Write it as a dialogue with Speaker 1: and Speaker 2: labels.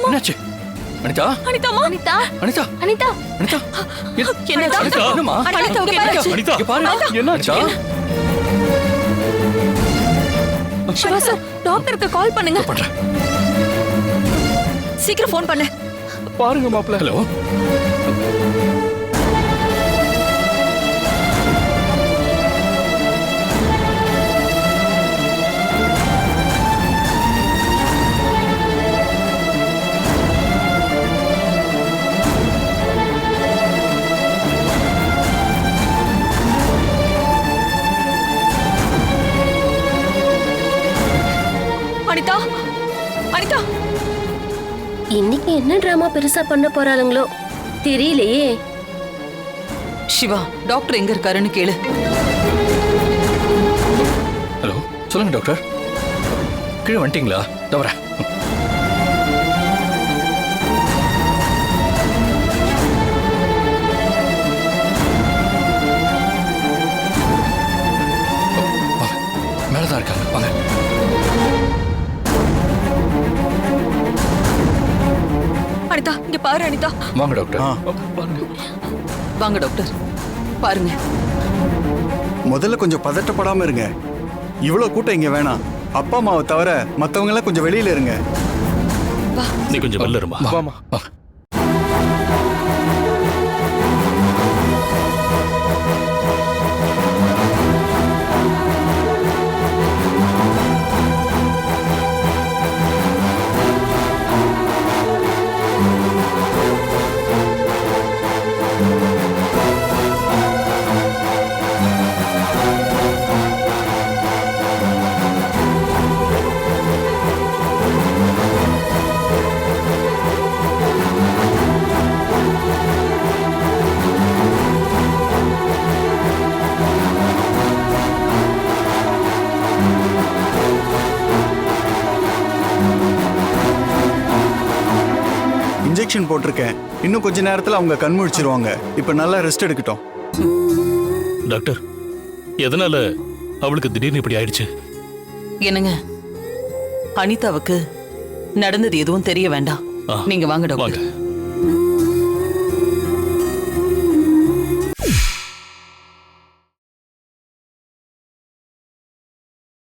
Speaker 1: என்னாச்சு அனிதா
Speaker 2: அனிதாமா
Speaker 1: அனிதா
Speaker 2: அனிதா
Speaker 1: அனிதா
Speaker 2: என்னடா
Speaker 1: என்னம்மா
Speaker 2: அனிதா
Speaker 3: அனிதா
Speaker 1: இங்க பாரு என்னாச்சு
Speaker 2: சிவா சார் டாக்டருக்கு கால் பண்ணுங்க
Speaker 1: பண்றேன்
Speaker 2: சீக்கிரம் ஃபோன் பண்ணு
Speaker 3: பாருங்க மாப்ள.
Speaker 1: ஹலோ
Speaker 2: அனிதா அனிதா
Speaker 4: இன்னைக்கு என்ன டிராமா பெருசா பண்ண போறாளுங்களோ தெரியலையே.
Speaker 5: சிவா டாக்டர் எங்க இருக்காருன்னு கேளு.
Speaker 1: ஹலோ சொல்லுங்க டாக்டர் கீழே வந்துட்டீங்களா தவிர மேலதான் இருக்காங்க வாங்க
Speaker 2: அனிதா இங்க பாரு அனிதா
Speaker 1: வாங்க டாக்டர்
Speaker 5: வாங்க டாக்டர் பாருங்க.
Speaker 6: முதல்ல கொஞ்சம் பதட்டப்படாம இருங்க. இவ்வளவு கூட்டம் இங்க வேணாம். அப்பா அம்மாவை தவிர மத்தவங்க எல்லாம் கொஞ்சம் வெளியில இருங்க.
Speaker 3: நீ கொஞ்சம் வெளில இருமா.
Speaker 1: வாமா வாங்க
Speaker 6: இன்ஜெக்ஷன் போட்டிருக்கேன். இன்னும் கொஞ்ச நேரத்துல அவங்க கண் முழிச்சிருவாங்க. இப்ப நல்லா ரெஸ்ட் எடுக்கட்டும்.
Speaker 3: டாக்டர் எதனால அவளுக்கு திடீர்னு இப்படி ஆயிடுச்சு?
Speaker 5: என்னங்க அனிதாவுக்கு நடந்தது எதுவும் தெரிய வேண்டாம். நீங்க வாங்க டாக்டர்.
Speaker 3: வாங்க.